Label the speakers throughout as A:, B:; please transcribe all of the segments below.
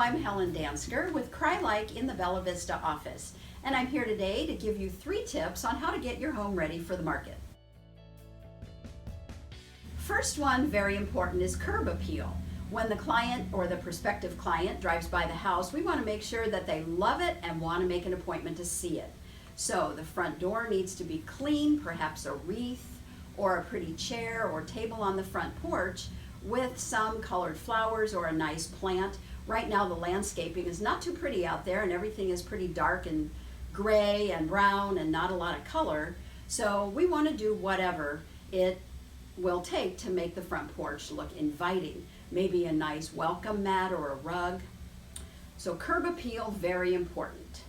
A: I'm Helen Dansker with Crye-Leike in the Bella Vista office, and I'm here today to give you 3 tips on how to get your home ready for the market. First one, very important, is curb appeal. When the client or the prospective client drives by the house, we want to make sure that they love it and want to make an appointment to see it. So the front door needs to be clean, perhaps a wreath or a pretty chair or table on the front porch with some colored flowers or a nice plant. Right now the landscaping is not too pretty out there and everything is pretty dark and gray and brown and not a lot of color. So we want to do whatever it will take to make the front porch look inviting. Maybe a nice welcome mat or a rug. So curb appeal, very important.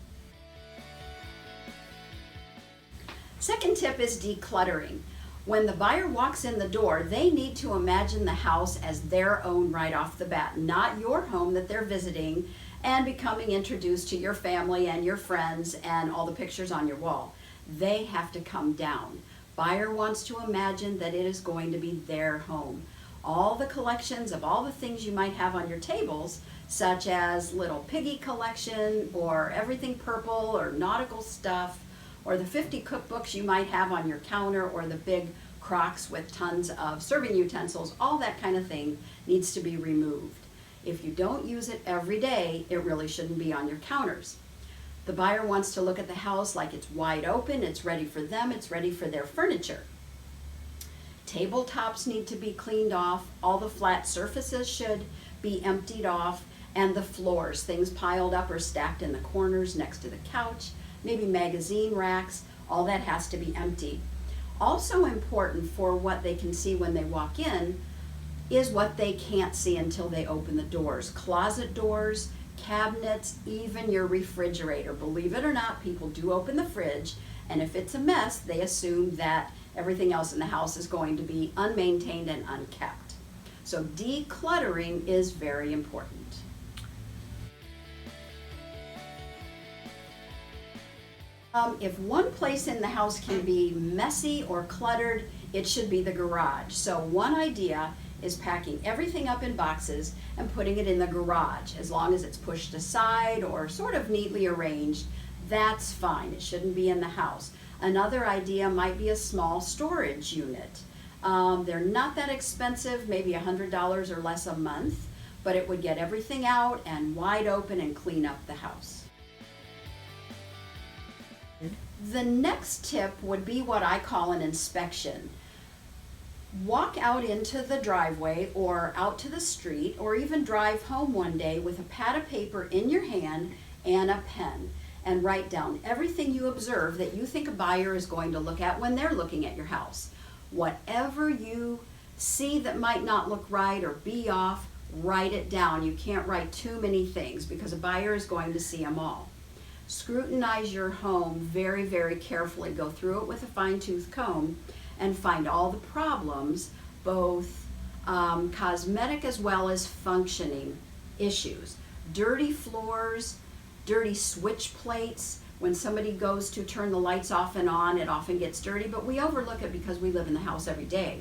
A: Second tip is decluttering. When the buyer walks in the door, they need to imagine the house as their own right off the bat, not your home that they're visiting and becoming introduced to your family and your friends and all the pictures on your wall. They have to come down. Buyer wants to imagine that it is going to be their home. All the collections of all the things you might have on your tables, such as little piggy collection or everything purple or nautical stuff, or the 50 cookbooks you might have on your counter, or the big crocks with tons of serving utensils, all that kind of thing needs to be removed. If you don't use it every day, it really shouldn't be on your counters. The buyer wants to look at the house like it's wide open, it's ready for them, it's ready for their furniture. Tabletops need to be cleaned off, all the flat surfaces should be emptied off, and the floors, things piled up or stacked in the corners next to the couch, maybe magazine racks, all that has to be empty. Also important for what they can see when they walk in is what they can't see until they open the doors. Closet doors, cabinets, even your refrigerator. Believe it or not, people do open the fridge, and if it's a mess, they assume that everything else in the house is going to be unmaintained and unkept. So decluttering is very important. If one place in the house can be messy or cluttered, it should be the garage. So one idea is packing everything up in boxes and putting it in the garage. As long as it's pushed aside or sort of neatly arranged, that's fine. It shouldn't be in the house. Another idea might be a small storage unit. They're not that expensive, maybe $100 or less a month, but it would get everything out and wide open and clean up the house. The next tip would be what I call an inspection. Walk out into the driveway or out to the street, or even drive home one day with a pad of paper in your hand and a pen, and write down everything you observe that you think a buyer is going to look at when they're looking at your house. Whatever you see that might not look right or be off, write it down. You can't write too many things because a buyer is going to see them all. Scrutinize your home very, very carefully. Go through it with a fine-tooth comb and find all the problems, both cosmetic as well as functioning issues. Dirty floors, dirty switch plates. When somebody goes to turn the lights off and on, it often gets dirty, but we overlook it because we live in the house every day.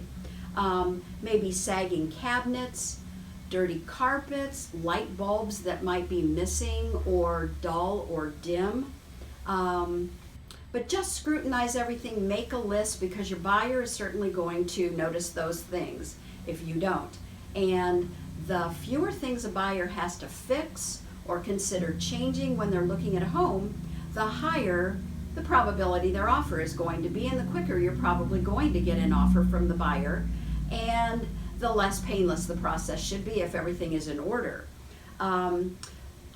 A: Maybe sagging cabinets, dirty carpets, light bulbs that might be missing or dull or dim. But just scrutinize everything, make a list, because your buyer is certainly going to notice those things if you don't. And the fewer things a buyer has to fix or consider changing when they're looking at a home, the higher the probability their offer is going to be, and the quicker you're probably going to get an offer from the buyer, and the less painless the process should be if everything is in order.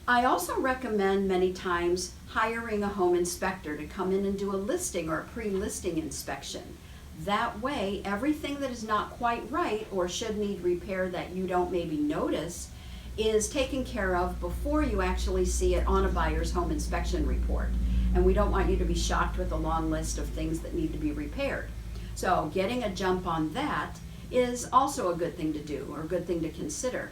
A: I also recommend many times hiring a home inspector to come in and do a listing or a pre-listing inspection. That way, everything that is not quite right or should need repair that you don't maybe notice is taken care of before you actually see it on a buyer's home inspection report. And we don't want you to be shocked with a long list of things that need to be repaired. So getting a jump on that is also a good thing to do, or a good thing to consider.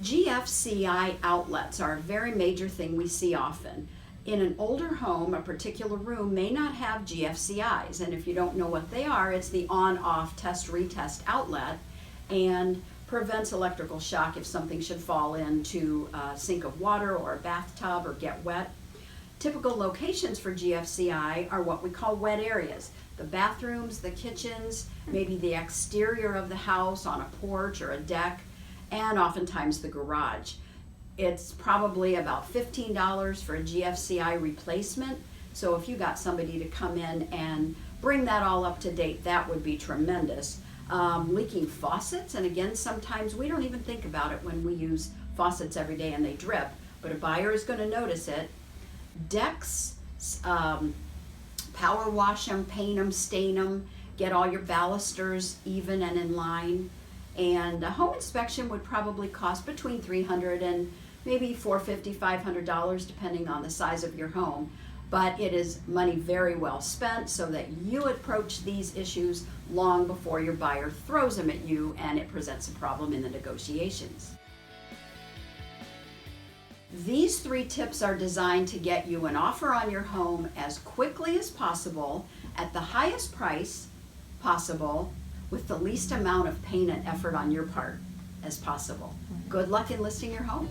A: GFCI outlets are a very major thing we see often. In an older home, a particular room may not have GFCIs, and if you don't know what they are, it's the on-off test-retest outlet, and prevents electrical shock if something should fall into a sink of water or a bathtub or get wet. Typical locations for GFCI are what we call wet areas. The bathrooms, the kitchens, maybe the exterior of the house on a porch or a deck, and oftentimes the garage. It's probably about $15 for a GFCI replacement. So if you got somebody to come in and bring that all up to date, that would be tremendous. Leaking faucets, and again, sometimes we don't even think about it when we use faucets every day and they drip, but a buyer is going to notice it. Decks, power wash them, paint them, stain them, get all your balusters even and in line. And a home inspection would probably cost between $300 and maybe $450, $500, depending on the size of your home. But it is money very well spent so that you approach these issues long before your buyer throws them at you and it presents a problem in the negotiations. These 3 tips are designed to get you an offer on your home as quickly as possible at the highest price possible with the least amount of pain and effort on your part as possible. Good luck in listing your home.